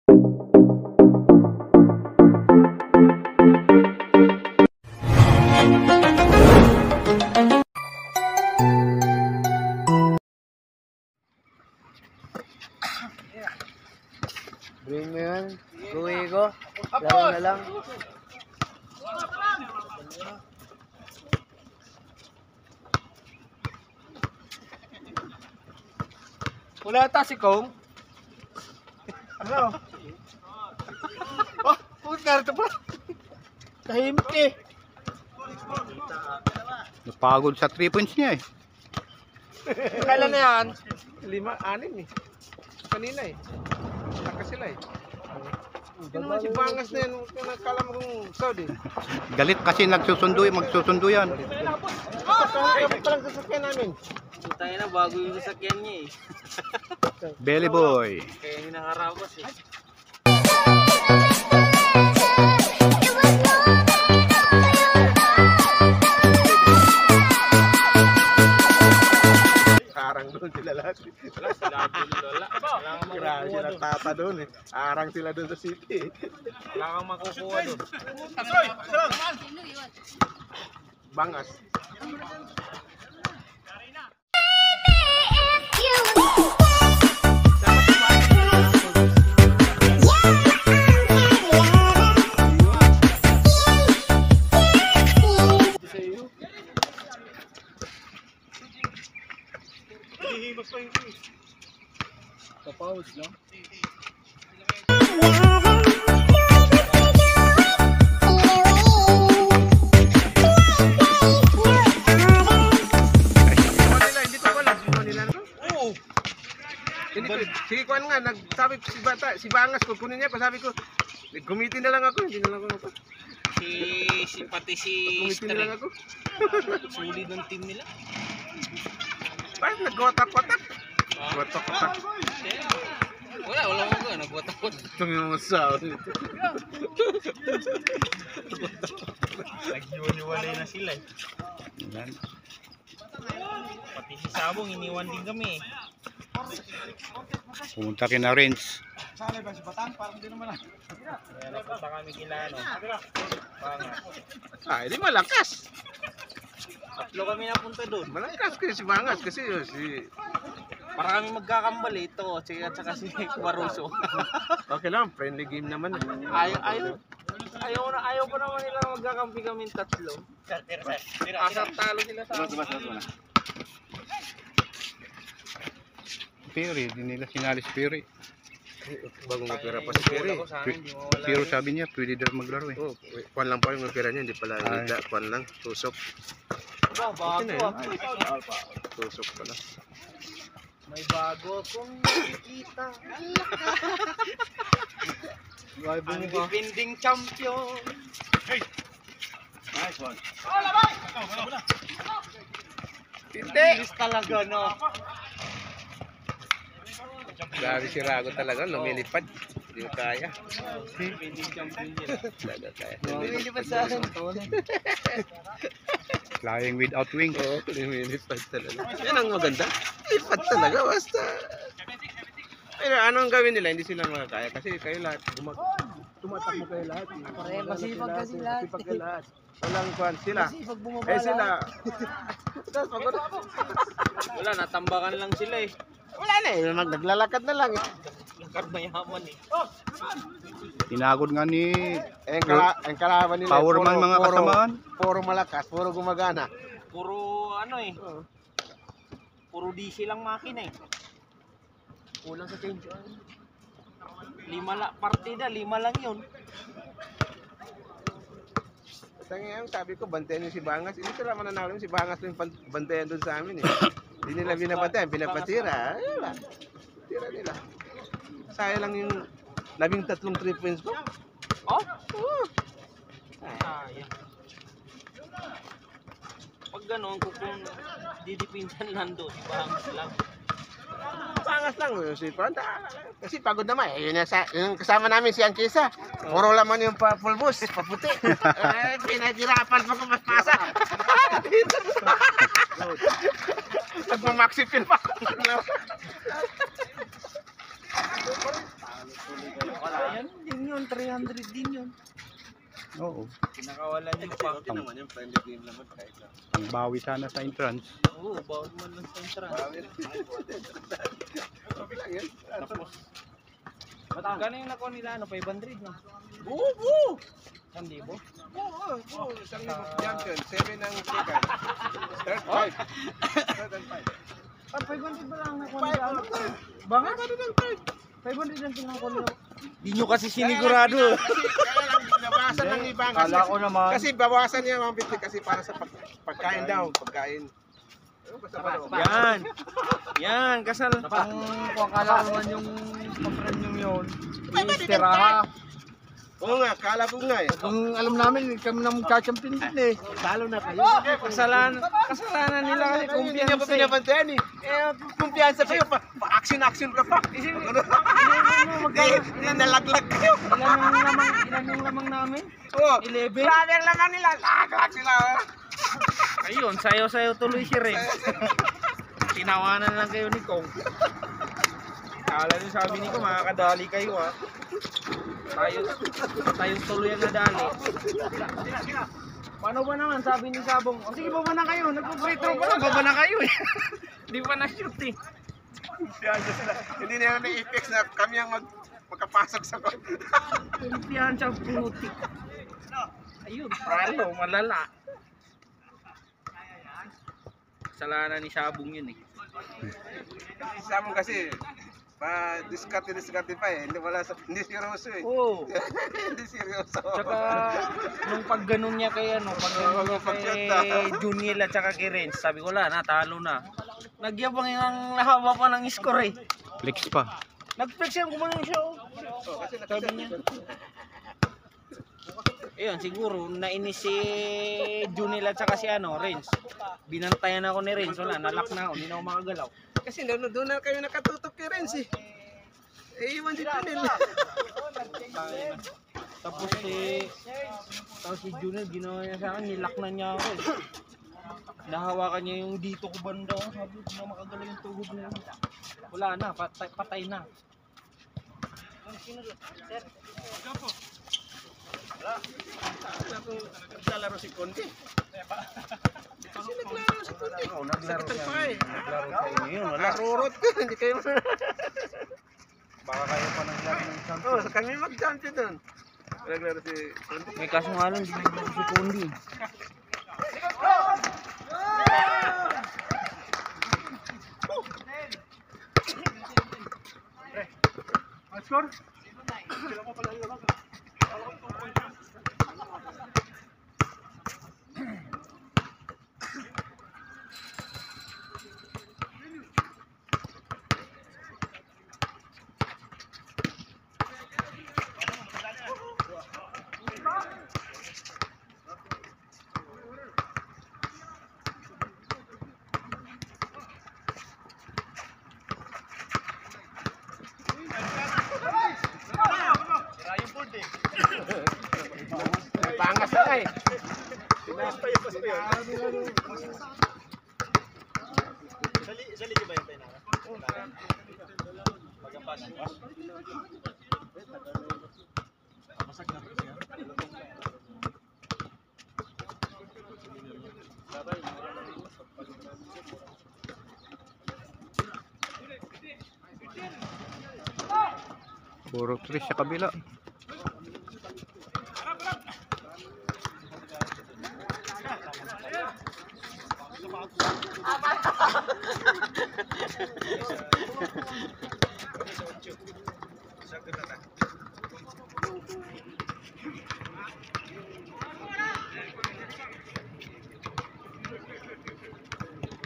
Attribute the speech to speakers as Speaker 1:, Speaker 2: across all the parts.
Speaker 1: Bring mo yun. Kuwi ko. Laro na lang.
Speaker 2: Wala ata si Kong. Ano? Oh, narito pa. Tahimik eh.
Speaker 3: Napagod sa 3 points niya eh.
Speaker 2: Kailan na yan? 5-6 eh. Kanina eh. Saka sila eh. Hindi naman si Bangas na yan. Kala mo kung Saudi.
Speaker 3: Galit kasi magsusundo yan.
Speaker 2: Kapit pa lang sasakyan namin.
Speaker 1: Tayo na bago yung sasakyan niya eh.
Speaker 3: Belly boy.
Speaker 1: Kaya hinaharapos eh.
Speaker 2: Arang doon sila lahat. Grabe sila tata doon eh. Arang sila doon sa city eh.
Speaker 1: Wala kang makukuha doon.
Speaker 2: Bangas.
Speaker 1: Kapawis lang.
Speaker 2: Sige kuan nga, nagsabi si Bangas ko, kunin niya ko, sabi ko, gumitin na lang ako, hindi na lang ako.
Speaker 1: Pati si
Speaker 2: Gumitin na lang ako.
Speaker 1: Sulit ng team nila.
Speaker 2: Ay, nagkotak-kotak. Kotak-kotak.
Speaker 1: Wala mo ko, nagwatak-watak.
Speaker 2: Itong yung masaw nito.
Speaker 1: Nag-iwan-iwalay na sila eh.
Speaker 3: Yan.
Speaker 1: Pati si Sabong, iniwan din kami eh.
Speaker 3: Pumunta kina Renz.
Speaker 2: Sali ba si Batang? Parang di naman lang.
Speaker 1: Kaya napunta kami kila ano. Bangas.
Speaker 2: Ay, di malakas.
Speaker 1: Tatlo kami napunta doon.
Speaker 2: Malakas kasi si Bangas kasi si...
Speaker 1: Para kami magkakambal eh. Ito, at saka si Kuwaroso.
Speaker 2: Okay lang, friendly game naman.
Speaker 1: Ayaw pa naman nila magkakampi kami tatlo. Asap talo sila sa amin.
Speaker 3: Perry, di nila sinalis Perry.
Speaker 2: Bagong opera pa si Perry.
Speaker 3: Pero sabi niya, pwede daw maglaro eh.
Speaker 2: Oh, kwan lang pa yung opera niya, hindi pala hida, kwan lang, tusok.
Speaker 1: Bago
Speaker 2: Tusok pala.
Speaker 1: May bago akong nakikita. Ang defending champion.
Speaker 2: Nice one.
Speaker 1: Hindi. Talaga no.
Speaker 2: Grabe si Rago talaga, lumilipad. Hindi ko kaya.
Speaker 1: Defending champion nila.
Speaker 2: Talaga kaya.
Speaker 1: Lumilipad sa akin to.
Speaker 3: Flying without wings.
Speaker 2: Oo, lumilipad talaga. Yan ang maganda. Lipad talaga, basta. Pero anong gawin nila, hindi sila makakaya. Kasi kayo lahat, tumatakbo kayo lahat.
Speaker 1: Masipag kasi lahat.
Speaker 2: Masipag kayo lahat. Walang kwan sila.
Speaker 1: Masipag bumaba
Speaker 2: Eh sila.
Speaker 1: Wala, natambakan lang sila eh.
Speaker 2: Wala na eh, naglalakad na lang eh.
Speaker 1: Lakad mayaman eh.
Speaker 3: Tinagod nga ni
Speaker 2: Ang kalaban nila.
Speaker 3: Powerman mga kasamaan.
Speaker 2: Puro malakas, puro gumagana.
Speaker 1: Puro ano eh. Puro DC lang makina eh. Kulang sa change oil. 5 partida, 5 lang yun.
Speaker 2: Sa ngayon, sabi ko, bantayan yung si Bangas. Hindi sila mananalo si Bangas yung bantayan doon sa amin eh. Hindi nila binabantayan, pinapatira. Ayun lang. Tira nila. Sayang lang yung 13 3 points ko.
Speaker 1: Oh? Sayang. Pag gano'n, kung didipinsan lang doon, Bangas lang.
Speaker 2: Bangas lang si Pranta. Kasi pagod naman eh. Yung kasama namin si Anchisa. Puro laman yung full bus, paputi. Pinahirapan pa ko maspasa. Nagmamaxi pin pa.
Speaker 1: lang yun, 300 din yun.
Speaker 3: Oo.
Speaker 1: Kinakawalan yung pa.
Speaker 2: Okay naman yung friendly game naman kahit na.
Speaker 3: Ang bawi sana sa entrance.
Speaker 1: Oo, bawal man lang sa entrance.
Speaker 2: Okay lang yun.
Speaker 1: Tapos, magkano yung nakuha nila? Ano, 500 na?
Speaker 2: Oo!
Speaker 1: 1,000?
Speaker 2: Oo! Isang champion, 7 ang second. Third 5. Third and 5.
Speaker 1: 500 ba lang nakuha nila? Banga? 500 lang nakuha nila. Di nyo kasi sinigurado.
Speaker 2: Kaya lang nabawasan ng ibang
Speaker 1: Kala ko naman.
Speaker 2: Kasi bawasan niya mga bitik kasi para sa pagkain daw, pagkain.
Speaker 1: Yan. Yan, kasal. Kung akala ko naman yung pang-premium yun, i-istiraha.
Speaker 2: Oo nga, kala ko nga eh.
Speaker 1: Kung alam namin, kami na magka-champion din eh.
Speaker 2: Lalo na kayo.
Speaker 1: Kasalanan nila kasi
Speaker 2: Kung hindi niya pa
Speaker 1: kumpiyansa eh.
Speaker 2: pinabantayan eh. Kumpiyansa kayo pa. Action ka pa. Hindi nalaglag kayo.
Speaker 1: Ilan yung lamang namin?
Speaker 2: Oo.
Speaker 1: 11?
Speaker 2: Grabe ang laman nila. Laglag sila.
Speaker 1: Ayun, sayo-sayo tuloy si Ren. Tinawanan lang kayo ni Kong. Kala nyo sabi ni Kong, makakadali kayo ha. Tayo tuloy ang nadali. Paano ba naman, sabi ni Sabong, o sige, baba na kayo, nagpo-free throw pa lang, baba na kayo eh. Hindi pa na-shoot eh.
Speaker 2: Kumpiyansa sila. Hindi na yung na-effects na kami ang magkapasok sa ko.
Speaker 1: Kumpiyansa putik. Ayun, pralo, malala. Kasalanan ni Sabong yun eh.
Speaker 2: Sama kasi, diskarte pa eh. Hindi seryoso eh.
Speaker 1: Oo.
Speaker 2: Hindi seryoso.
Speaker 1: Tsaka, nung pag ganun niya kay ano, pag ganun niya kay Juniel at saka kay Renz, sabi ko wala, natalo na. Nagyabang yung nahaba pa ng score eh.
Speaker 3: Flex pa.
Speaker 1: Nag-flex yan, gumanon siya oh.
Speaker 2: Kasi
Speaker 1: Sabi niya. Ayun, siguro, nainis si Juniel at saka si ano, Renz. Binantayan ako ni Renz, wala, nalak na ako, hindi na ako makagalaw.
Speaker 2: Kasi doon na kayo nakatutok kay Renz eh. Eh, iwan si Junel.
Speaker 1: Tapos si Juniel, ginawa niya sa akin, nilak na niya ako eh. Nahawakan niya yung dito ko banda, sabi ko na makagalaw yung tuhod na yun. Wala na, patay na.
Speaker 2: Naglalaro si Conte. Kasi naglaro si Conte.
Speaker 1: Naglaro
Speaker 2: Sakit ang
Speaker 1: siya.
Speaker 2: paa eh.
Speaker 1: Naglaro sa inyo yun, wala.
Speaker 2: Narurot ka, hindi kayo.
Speaker 1: Baka kayo pa naglaro ng
Speaker 2: Oo,
Speaker 1: champion.
Speaker 2: kami mag-champion doon. Naglaro si Conte.
Speaker 1: May kaso nga lang, hindi naglaro si Kundi.
Speaker 2: Score? Pangas na eh.
Speaker 3: Puro 3 sa kabila.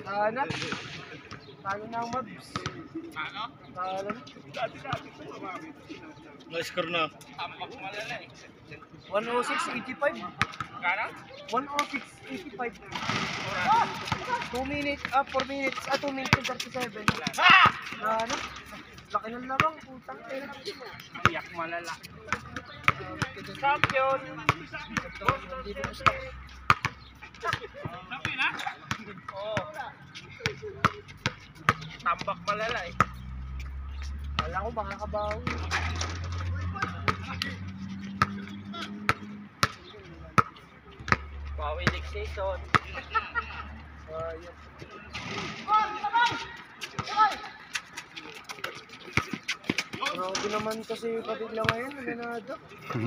Speaker 2: Hanap. Tayo na ang mabs. Ano? Tayo.
Speaker 1: Na-score na.
Speaker 2: 106.85.
Speaker 1: Kano?
Speaker 2: 106.85. 2 minutes, 4 minutes, 2 minutes to 37. Ano? Laki ng lamang, putang ina.
Speaker 1: Iyak malala.
Speaker 2: Champion!
Speaker 1: Oo. Tambak malala eh.
Speaker 2: Wala ko makakabawi.
Speaker 1: season. Grabe naman kasi Padilla ngayon, ganado.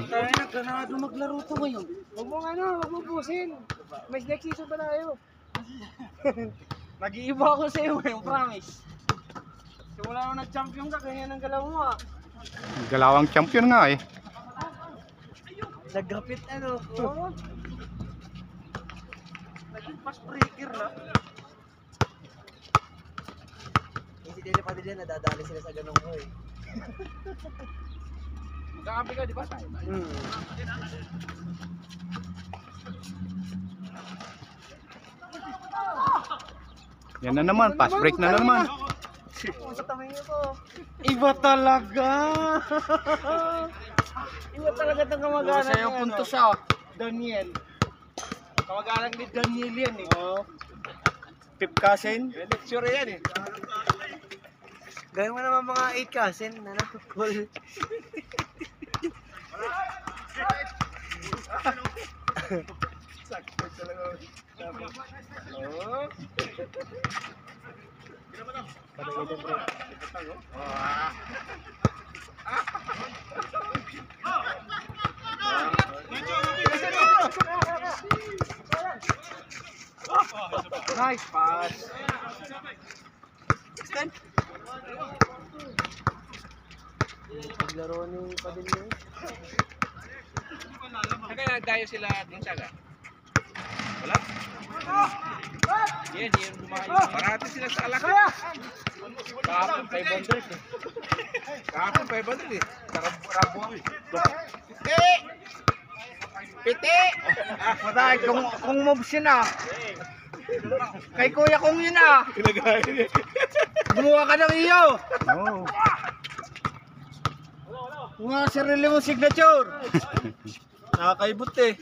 Speaker 1: Tayo na, ganado maglaro to ngayon.
Speaker 2: Huwag mo busin. Mas next season pa tayo.
Speaker 1: Nag-iiba ako sa iyo ngayon, promise. Simula ako nag-champion ka, ganyan ang galaw mo ah.
Speaker 3: Galawang champion nga eh.
Speaker 1: Naggapit ano. Oo. Naging fast breaker na.
Speaker 4: Hindi din Padilla, nadadali sila sa ganong ko eh.
Speaker 1: Magkakampi ka, di ba?
Speaker 3: Yan na naman, fast break na naman.
Speaker 4: Sa tamingan ko.
Speaker 1: Iba talaga. Iba talaga itong kamag-anak
Speaker 4: Sa'yo
Speaker 1: ni,
Speaker 4: punto
Speaker 1: ano,
Speaker 4: siya.
Speaker 1: Daniel. Kamag-anak ni Daniel yan eh.
Speaker 4: Oo.
Speaker 1: Pip Kasin.
Speaker 2: Lecture yan eh.
Speaker 4: Gawin mo naman mga 8 cousin na nakukul.
Speaker 2: Sakto talaga. Oh.
Speaker 1: Nice pass.
Speaker 4: Paglaro ni Padilla.
Speaker 2: Kaya nagdayo sila dun sa wala?
Speaker 1: Yan, yan lumayo.
Speaker 2: Parati sila sa alak.
Speaker 1: Kahapon 500 eh.
Speaker 2: Kahapon 500 eh. Rabo. Piti! Piti!
Speaker 1: Matay, kung moves yun ah. Kay kuya kong yun ah. Gumawa ka ng iyo.
Speaker 3: Oh.
Speaker 1: Mga sarili mong signature. Nakakaibot eh.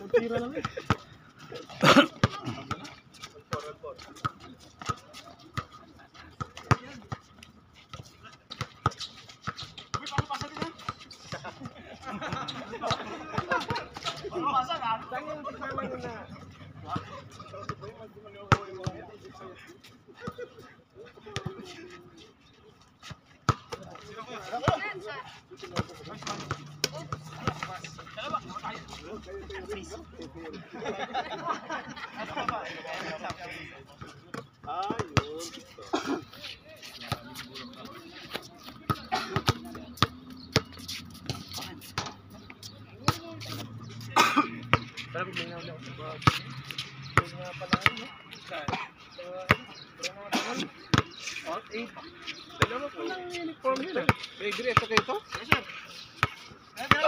Speaker 2: Dalawa po ng uniform yun ah. May gray at saka ito?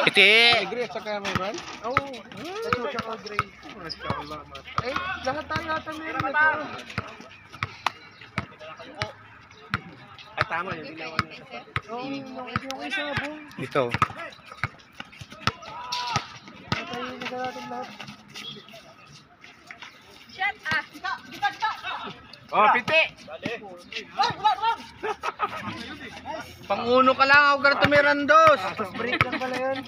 Speaker 3: Piti!
Speaker 2: May gray at saka may van?
Speaker 1: Oo. Ito tsaka gray.
Speaker 2: Mashallah.
Speaker 1: Eh, lahat tayo meron ito.
Speaker 2: Ay tama yung ginawa niya.
Speaker 1: Oo, yung isa na buong.
Speaker 3: Ito.
Speaker 1: Tayo na natin lahat.
Speaker 2: Oh, piti!
Speaker 1: Panguno ka lang, ako ganito may randos. Break lang pala yun.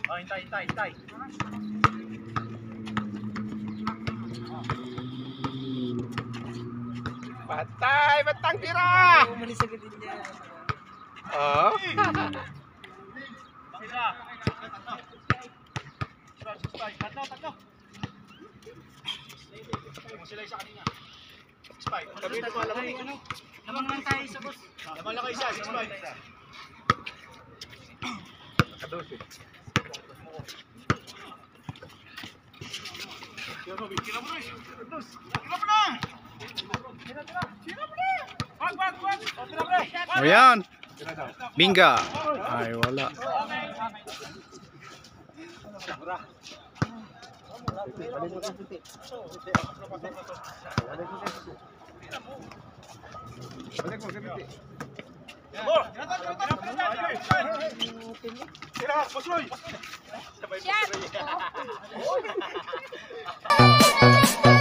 Speaker 1: Hintay.
Speaker 2: Patay! Batang tira!
Speaker 4: Umalis agad din niya.
Speaker 2: Oh. Sabi mo alam mo.
Speaker 1: Lamang lang tayo sa boss.
Speaker 2: Laman lang kayo isa, 6-5. Kadosi.
Speaker 3: O yan. Binga. Ay, wala.
Speaker 2: Balik mo, kapiti.
Speaker 5: Shut up!